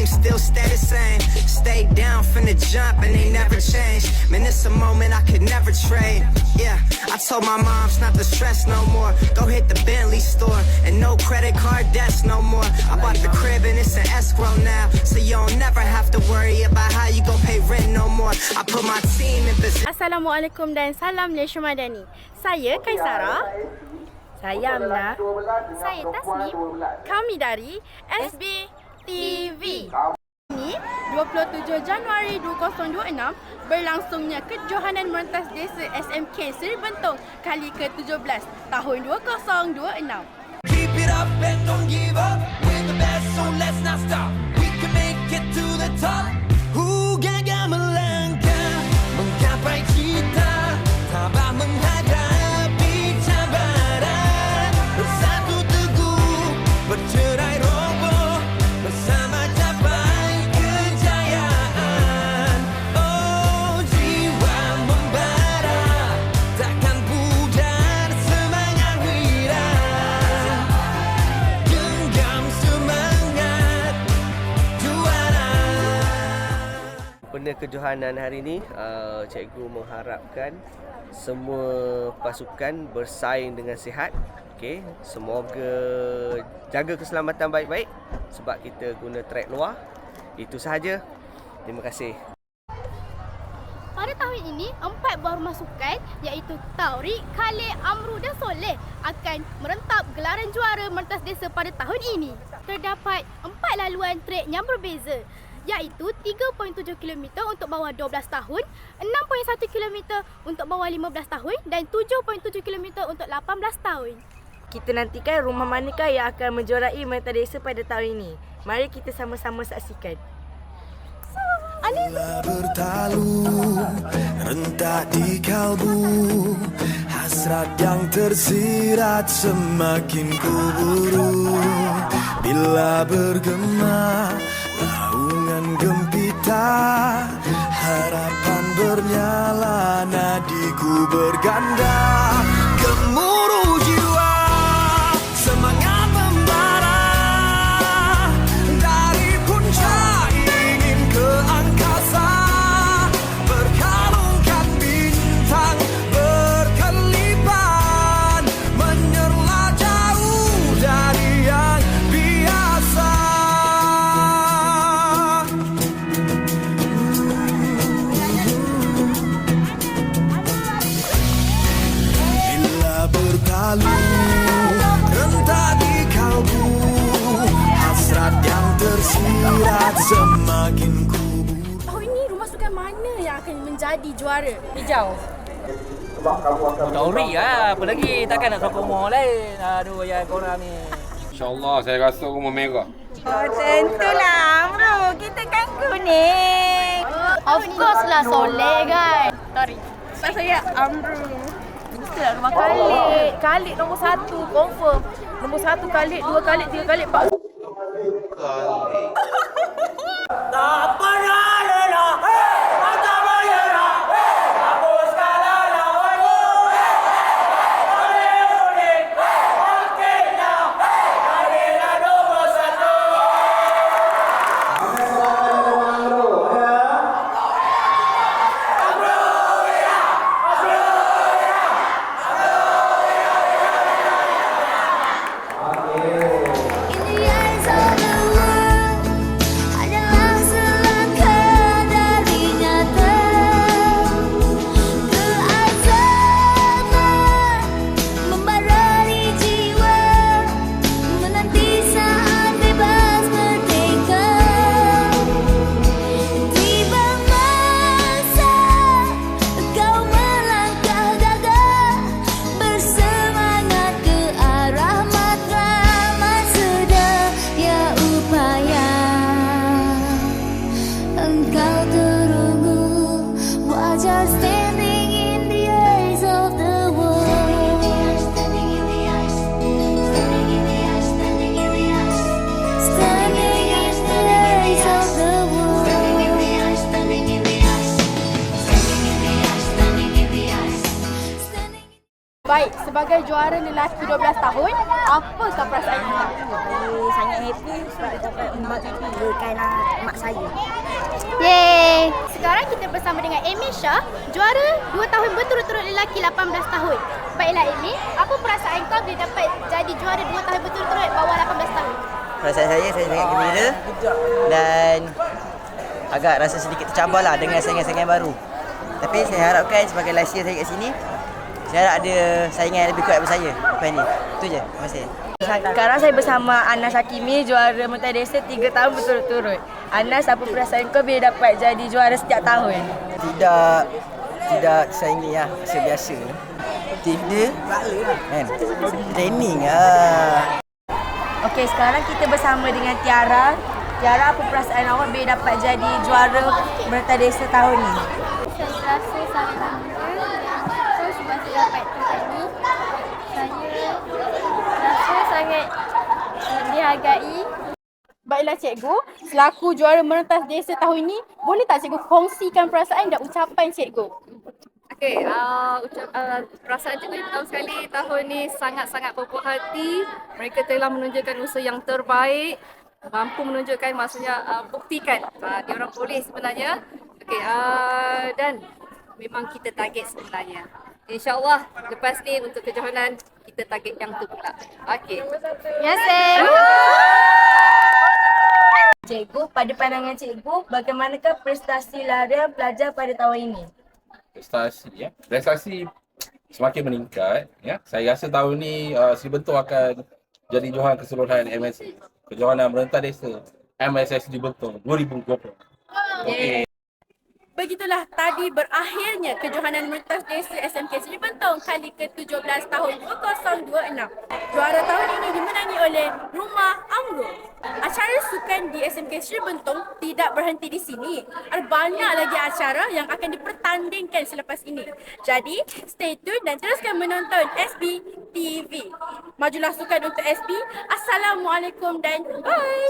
still stay the same. Stay down from the jump and they never change. Man, it's a moment I could never trade. Yeah, I told my moms not to stress no more. Go hit the Bentley store and no credit card debts no more. I bought the crib and it's an escrow now, so you don't never have to worry about how you gon' pay rent no more. I put my team in position. Assalamualaikum dan salam Malaysia Madani. Saya Kaisara. Saya Amna. Saya Tasnim. Kami dari SB TV. Ini 27 Januari 2026 berlangsungnya kejohanan Merentas Desa SMK Seri Bentong kali ke-17 tahun 2026. Keep it up and don't give up. We're the best, so let's not stop. We can make it to the top. Gagal melangkah, menggapai cita, tabah menghadapi cabaran. Bersatu teguh, bercerai roboh, bersama capai kejayaan. Oh, jiwa membara, takkan pudar semangat wira. Genggam semangat juara. Pada kejohanan hari ini, cikgu mengharapkan semua pasukan bersaing dengan sihat. Okey, semoga jaga keselamatan baik-baik sebab kita guna trek luar. Itu sahaja. Terima kasih. Pada tahun ini, 4 buah rumah sukan iaitu Taurik, Khalid, Amru dan Soleh akan merentap gelaran juara Merentas Desa pada tahun ini. Terdapat 4 laluan trek yang berbeza iaitu 3.7 km untuk bawah 12 tahun, 6.1 km untuk bawah 15 tahun dan 7.7 km untuk 18 tahun. Kita nantikan rumah manakah yang akan menjuarai Merentas Desa pada tahun ini. Mari kita sama-sama saksikan. Bila bertalu, rentak di kalbu, hasrat yang tersirat semakin kuburu. Bila bergema naungan gempita, harapan bernyala, nadiku berganda. Gemuruh jiwa, semangat membara, dari puncak ingin ke angkasa, berkalungkan bintang berkelipan, menyerlah jauh dari yang biasa. Bila bertalu, rentak di kalbu, hasrat yang tersirat semakin kubur. Tahun ini rumah sukan mana yang akan menjadi juara? Hijau. Taurik lah, apa lagi? Takkan nak sokong rumah lain. Aduh, ya korang ni. InsyaAllah saya rasa rumah merah. Oh, tentulah bro. Kita kan kuning. Of course lah Soleh kan. Sorry. Saya Amru. Mestilah rumah Khalid. Khalid nombor 1 confirm. Nombor 1 Khalid, 2 Khalid, 3 Khalid, 4. Tak pernah lelah, tak menyerah, hapuskan lawan unik, okeynya, Khalidlah nombor 1. In the eyes of the world adalah selangkah Baik, sebagai juara lelaki 12 tahun, apakah perasaan anda? Sangat happy sebab dapat membanggakan mak saya. Yeay! Sekarang kita bersama dengan Amy Shah, juara 2 tahun berturut-turut lelaki 18 tahun. Baiklah Amy, apa perasaan kau bila dapat jadi juara 2 tahun berturut-turut bawah 18 tahun? Perasaan saya sangat gembira dan agak rasa sedikit tercabarlah dengan saingan-saingan baru. Tapi saya harapkan sebagai last year saya kat sini, saya harap ada saingan yang lebih kuat daripada saya lepas ni. Itu je. Terima kasih. Sekarang saya bersama Anas Hakimi, juara Mentai Desa 3 tahun berturut-turut. Anas, apa perasaan kau bila dapat jadi juara setiap tahun? Tidak saingi lah, biasa-biasa. Tim dia kan training lah. Okey, sekarang kita bersama dengan Tiara. Tiara, apa perasaan awak bila dapat jadi juara Mentai Desa tahun ni? Saya rasa sangat bangga dan sebab saya dapat tempat ni. Saya rasa sangat dihargai. Baiklah cikgu, selaku juara merentas desa tahun ini, boleh tak cikgu kongsikan perasaan dan ucapan cikgu? Okey, perasaan cikgu yang pertama sekali tahun ni sangat-sangat berpuas hati. Mereka telah menunjukkan usaha yang terbaik, mampu menunjukkan, maksudnya buktikan dia orang boleh sebenarnya. Okey, dan memang kita target sebenarnya. InsyaAllah lepas ni untuk kejohanan kita target yang tu pula. Okey. Yes, Cikgu, pada pandangan cikgu, bagaimanakah prestasi larian pelajar pada tahun ini? Prestasi semakin meningkat. Ya. Saya rasa tahun ni Sri Bentor akan jadi johan keseluruhan MSC. Kejohanan Merentas Desa MSS Sri Bentor 2020. Okey. Begitulah tadi berakhirnya kejohanan merentas desa SMK Seri Bentong kali ke-17 tahun 2026. Juara tahun ini dimenangi oleh Rumah Amro. Acara sukan di SMK Seri Bentong tidak berhenti di sini. Ada banyak lagi acara yang akan dipertandingkan selepas ini. Jadi, stay tune dan teruskan menonton SB TV. Majulah sukan untuk SB. Assalamualaikum dan bye.